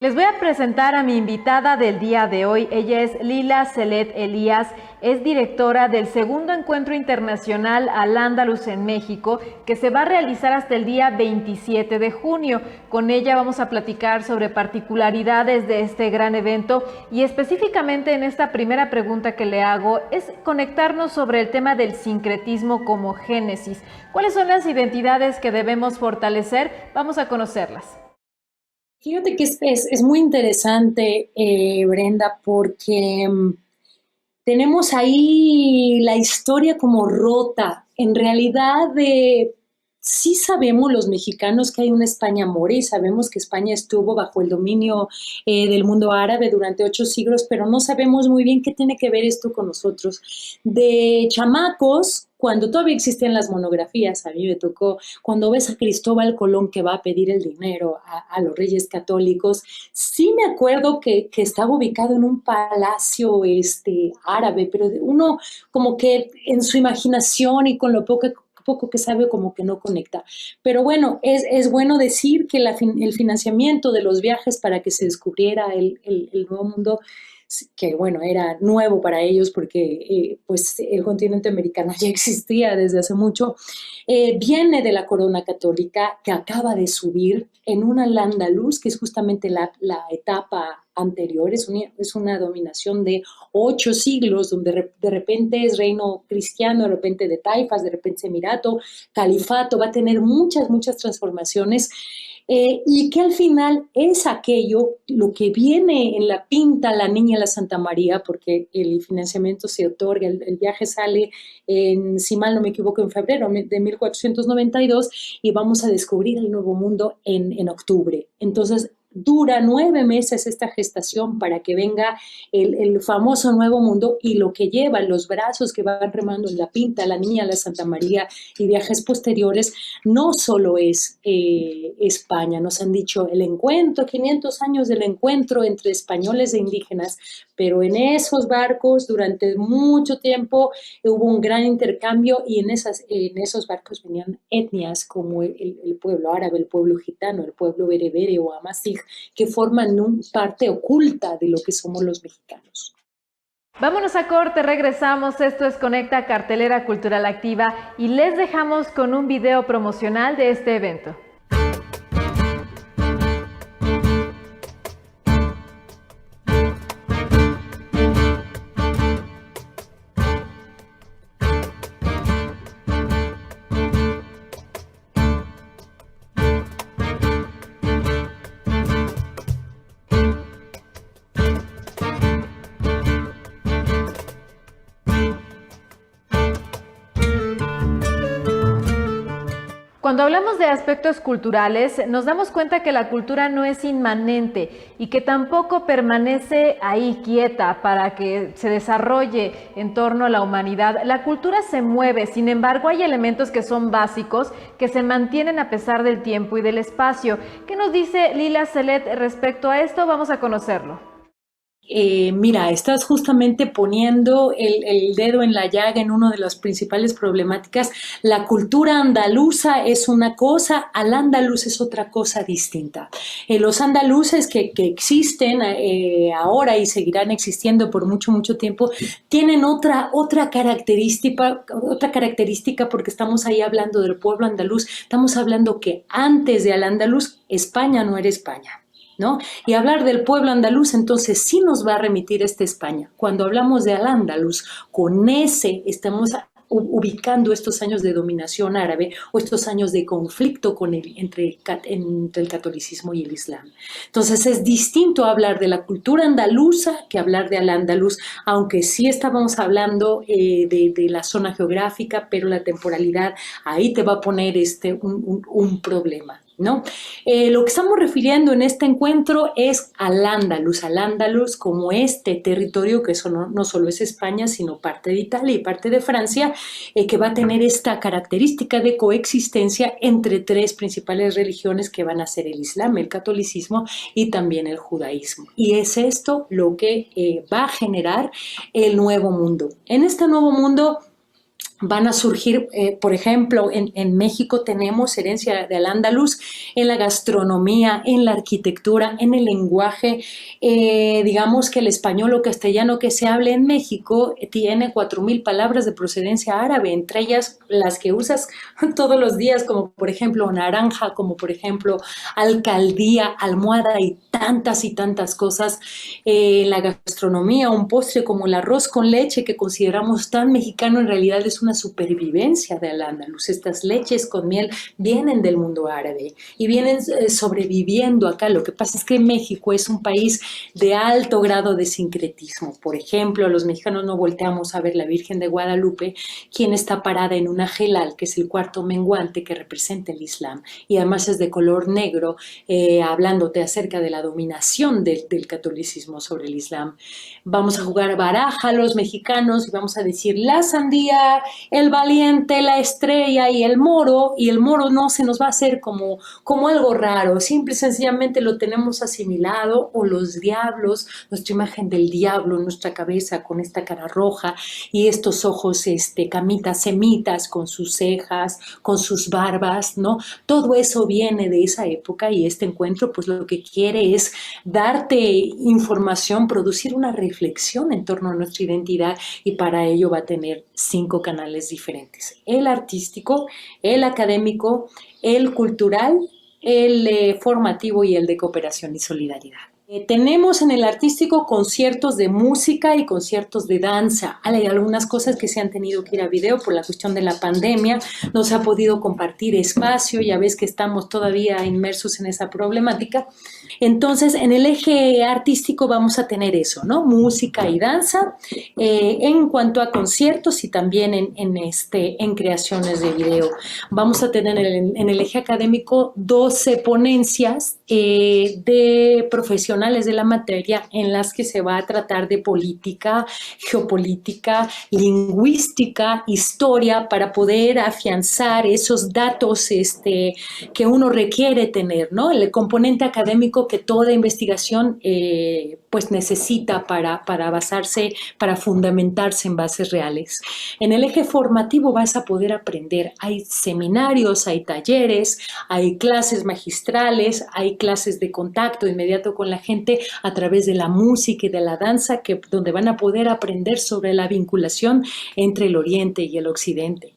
Les voy a presentar a mi invitada del día de hoy. Ella es Lila Celet Elías, es directora del segundo encuentro internacional Al-Ándalus en México, que se va a realizar hasta el día 27 de junio. Con ella vamos a platicar sobre particularidades de este gran evento y específicamente en esta primera pregunta que le hago es conectarnos sobre el tema del sincretismo como génesis. ¿Cuáles son las identidades que debemos fortalecer? Vamos a conocerlas. Fíjate que es muy interesante, Brenda, porque tenemos ahí la historia como rota. En realidad, sí sabemos los mexicanos que hay una España mora y sabemos que España estuvo bajo el dominio del mundo árabe durante 8 siglos, pero no sabemos muy bien qué tiene que ver esto con nosotros. De chamacos, cuando todavía existían las monografías, a mí me tocó, cuando ves a Cristóbal Colón que va a pedir el dinero a los reyes católicos, sí me acuerdo que estaba ubicado en un palacio árabe, pero uno como que en su imaginación y con lo poco que sabe como que no conecta. Pero bueno, es bueno decir que el financiamiento de los viajes para que se descubriera el nuevo mundo, que bueno, era nuevo para ellos porque pues el continente americano ya existía desde hace mucho, viene de la corona católica que acaba de subir en una Al-Ándalus, que es justamente la etapa anterior, es una dominación de 8 siglos, donde de repente es reino cristiano, de repente de taifas, de repente es emirato, califato, va a tener muchas transformaciones, y que al final es aquello, lo que viene en la pinta La Niña la Santa María, porque el financiamiento se otorga, el viaje sale, si mal no me equivoco, en febrero de 1492 y vamos a descubrir el Nuevo Mundo en octubre. Entonces, dura 9 meses esta gestación para que venga el famoso Nuevo Mundo, y lo que lleva los brazos que van remando en la pinta La Niña, la Santa María y viajes posteriores, no solo es España. Nos han dicho el encuentro, 500 años del encuentro entre españoles e indígenas, pero en esos barcos durante mucho tiempo hubo un gran intercambio, y en esos barcos venían etnias como el pueblo árabe, el pueblo gitano, el pueblo berebere o amazigh, que forman parte oculta de lo que somos los mexicanos. Vámonos a corte, regresamos. Esto es Conecta, Cartelera Cultural Activa, y les dejamos con un video promocional de este evento. Cuando hablamos de aspectos culturales, nos damos cuenta que la cultura no es inmanente y que tampoco permanece ahí quieta para que se desarrolle en torno a la humanidad. La cultura se mueve, sin embargo, hay elementos que son básicos, que se mantienen a pesar del tiempo y del espacio. ¿Qué nos dice Lila Celet respecto a esto? Vamos a conocerlo. Mira, estás justamente poniendo el dedo en la llaga en una de las principales problemáticas. La cultura andaluza es una cosa, al andaluz es otra cosa distinta. Los andaluces que existen ahora y seguirán existiendo por mucho tiempo, tienen otra característica, porque estamos ahí hablando del pueblo andaluz, estamos hablando que antes de al andaluz, España no era España, ¿no? Y hablar del pueblo andaluz, entonces sí nos va a remitir esta España. Cuando hablamos de Al-Ándalus, con ese estamos ubicando estos años de dominación árabe o estos años de conflicto entre el catolicismo y el islam. Entonces es distinto hablar de la cultura andaluza que hablar de Al-Ándalus, aunque sí estábamos hablando de la zona geográfica, pero la temporalidad ahí te va a poner un problema, ¿no? Lo que estamos refiriendo en este encuentro es al Andalus como este territorio que eso no solo es España, sino parte de Italia y parte de Francia, que va a tener esta característica de coexistencia entre tres principales religiones que van a ser el Islam, el catolicismo y también el judaísmo. Y es esto lo que va a generar el Nuevo Mundo. En este Nuevo Mundo Van a surgir, por ejemplo, en México tenemos herencia de Al-Ándalus en la gastronomía, en la arquitectura, en el lenguaje. Digamos que el español o castellano que se hable en México tiene 4.000 palabras de procedencia árabe, entre ellas las que usas todos los días, como por ejemplo naranja, como por ejemplo alcaldía, almohada y tantas cosas. La gastronomía, un postre como el arroz con leche que consideramos tan mexicano, en realidad es una supervivencia de Al-Ándalus. Estas leches con miel vienen del mundo árabe y vienen sobreviviendo acá. Lo que pasa es que México es un país de alto grado de sincretismo. Por ejemplo, los mexicanos no volteamos a ver la Virgen de Guadalupe, quien está parada en una jelal, que es el cuarto menguante que representa el Islam, y además es de color negro, hablándote acerca de la dominación del catolicismo sobre el Islam. Vamos a jugar baraja los mexicanos y vamos a decir la sandía, el valiente, la estrella y el moro no se nos va a hacer como algo raro, simple y sencillamente lo tenemos asimilado, o los diablos, nuestra imagen del diablo en nuestra cabeza con esta cara roja y estos ojos camitas, semitas, con sus cejas, con sus barbas, ¿no? Todo eso viene de esa época, y este encuentro pues lo que quiere es darte información, producir una reflexión en torno a nuestra identidad, y para ello va a tener 5 canales diferentes: el artístico, el académico, el cultural, el formativo y el de cooperación y solidaridad. Tenemos en el artístico conciertos de música y conciertos de danza. Hay algunas cosas que se han tenido que ir a video por la cuestión de la pandemia, no se ha podido compartir espacio, ya ves que estamos todavía inmersos en esa problemática. Entonces, en el eje artístico vamos a tener eso, ¿no? Música y danza, en cuanto a conciertos y también en creaciones de video. Vamos a tener en el eje académico 12 ponencias de profesionales de la materia, en las que se va a tratar de política, geopolítica, lingüística, historia, para poder afianzar esos datos que uno requiere tener, ¿no? El componente académico que toda investigación pues necesita para basarse, para fundamentarse en bases reales. En el eje formativo vas a poder aprender. Hay seminarios, hay talleres, hay clases magistrales, hay clases de contacto inmediato con la gente a través de la música y de la danza, donde van a poder aprender sobre la vinculación entre el Oriente y el Occidente.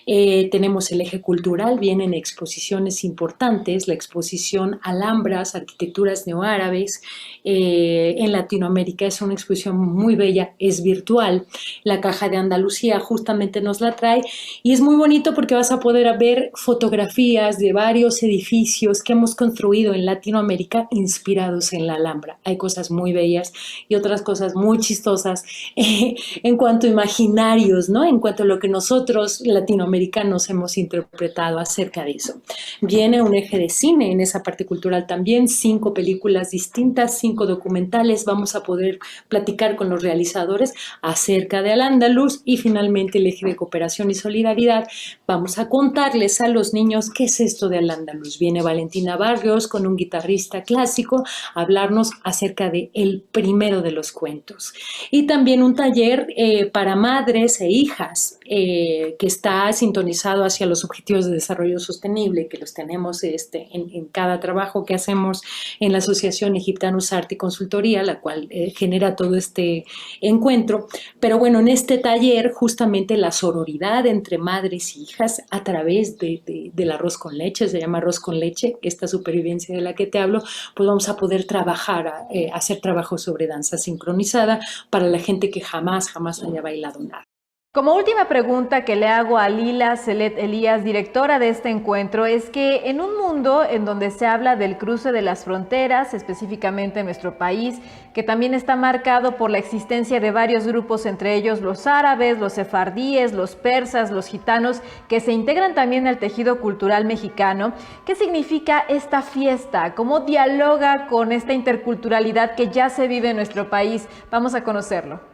Tenemos el eje cultural, vienen exposiciones importantes, la exposición Alhambras, arquitecturas neoárabes, en Latinoamérica es una exposición muy bella, es virtual. La Caja de Andalucía justamente nos la trae, y es muy bonito porque vas a poder ver fotografías de varios edificios que hemos construido en Latinoamérica inspirados en la Alhambra. Hay cosas muy bellas y otras cosas muy chistosas en cuanto a imaginarios, ¿no? En cuanto a lo que nosotros latinoamericanos hemos interpretado acerca de eso. Viene un eje de cine en esa parte cultural también, 5 películas distintas, 5 documentales. Vamos a poder platicar con los realizadores acerca de Al-Ándalus, y finalmente el eje de cooperación y solidaridad. Vamos a contarles a los niños qué es esto de Al-Ándalus. Viene Valentina Barrios con un guitarrista clásico a hablarnos acerca de el primero de los cuentos. Y también un taller para madres e hijas que está sintonizado hacia los objetivos de desarrollo sostenible, que los tenemos en cada trabajo que hacemos en la Asociación Egiptanus Arte y Consultoría, la cual genera todo este encuentro. Pero bueno, en este taller justamente la sororidad entre madres y hijas a través del arroz con leche, se llama arroz con leche, esta supervivencia de la que te hablo, pues vamos a poder trabajar, hacer trabajo sobre danza sincronizada para la gente que jamás haya bailado nada. Como última pregunta que le hago a Lila Celet Elías, directora de este encuentro, es que en un mundo en donde se habla del cruce de las fronteras, específicamente en nuestro país, que también está marcado por la existencia de varios grupos, entre ellos los árabes, los sefardíes, los persas, los gitanos, que se integran también al tejido cultural mexicano, ¿qué significa esta fiesta? ¿Cómo dialoga con esta interculturalidad que ya se vive en nuestro país? Vamos a conocerlo.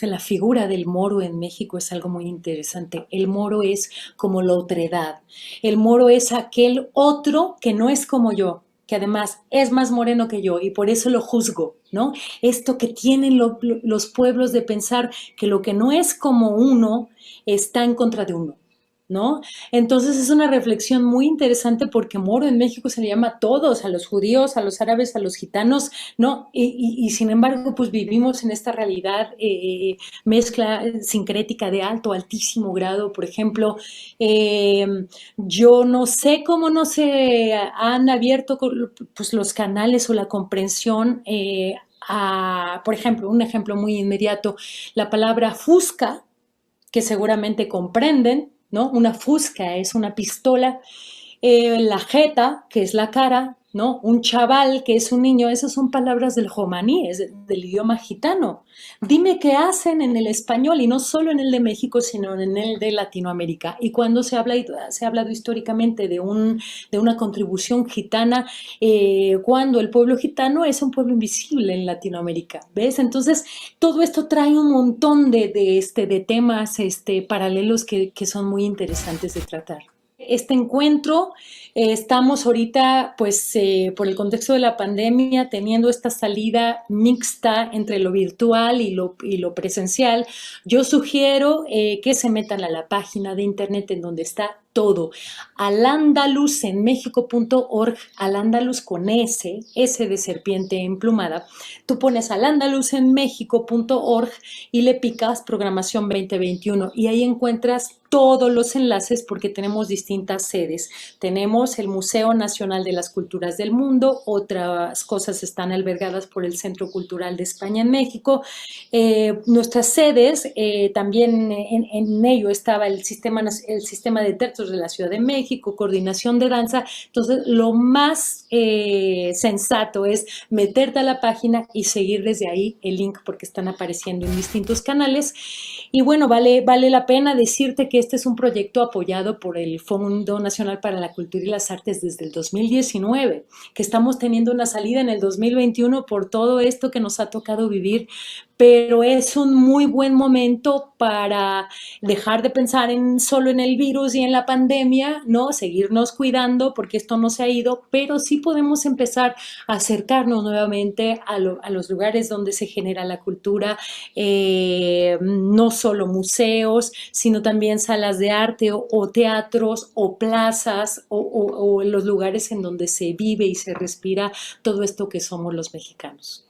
La figura del moro en México es algo muy interesante. El moro es como la otredad. El moro es aquel otro que no es como yo, que además es más moreno que yo y por eso lo juzgo, ¿no? Esto que tienen los pueblos de pensar que lo que no es como uno está en contra de uno, ¿no? Entonces es una reflexión muy interesante porque moro en México se le llama a todos, a los judíos, a los árabes, a los gitanos, ¿no? Y sin embargo, pues vivimos en esta realidad mezcla sincrética de alto, altísimo grado. Por ejemplo, eh, yo no sé cómo no se han abierto pues, los canales o la comprensión por ejemplo, un ejemplo muy inmediato, la palabra fusca, que seguramente comprenden, ¿no? Una fusca es una pistola, la jeta, que es la cara, ¿no? Un chaval, que es un niño, esas son palabras del jomaní, es del idioma gitano. Dime qué hacen en el español, y no solo en el de México, sino en el de Latinoamérica. Y cuando se ha hablado históricamente de una contribución gitana, cuando el pueblo gitano es un pueblo invisible en Latinoamérica, ¿ves? Entonces, todo esto trae un montón de temas paralelos que son muy interesantes de tratar. Este encuentro, estamos ahorita, pues, por el contexto de la pandemia, teniendo esta salida mixta entre lo virtual y lo presencial. Yo sugiero que se metan a la página de internet en donde está todo, alandalusenmexico.org, alandalus con S de serpiente emplumada. Tú pones alandalusenmexico.org y le picas programación 2021 y ahí encuentras todos los enlaces porque tenemos distintas sedes. Tenemos el Museo Nacional de las Culturas del Mundo, otras cosas están albergadas por el Centro Cultural de España en México. Nuestras sedes, también en ello estaba el sistema de teatros de la Ciudad de México, coordinación de danza. Entonces, lo más sensato es meterte a la página y seguir desde ahí el link porque están apareciendo en distintos canales. Y bueno, vale la pena decirte que este es un proyecto apoyado por el Fondo Nacional para la Cultura y las Artes desde el 2019, que estamos teniendo una salida en el 2021 por todo esto que nos ha tocado vivir, pero es un muy buen momento para dejar de pensar solo en el virus y en la pandemia, ¿no? Seguirnos cuidando porque esto no se ha ido, pero sí podemos empezar a acercarnos nuevamente a los lugares donde se genera la cultura, no solo museos, sino también salas de arte o teatros o plazas o los lugares en donde se vive y se respira todo esto que somos los mexicanos.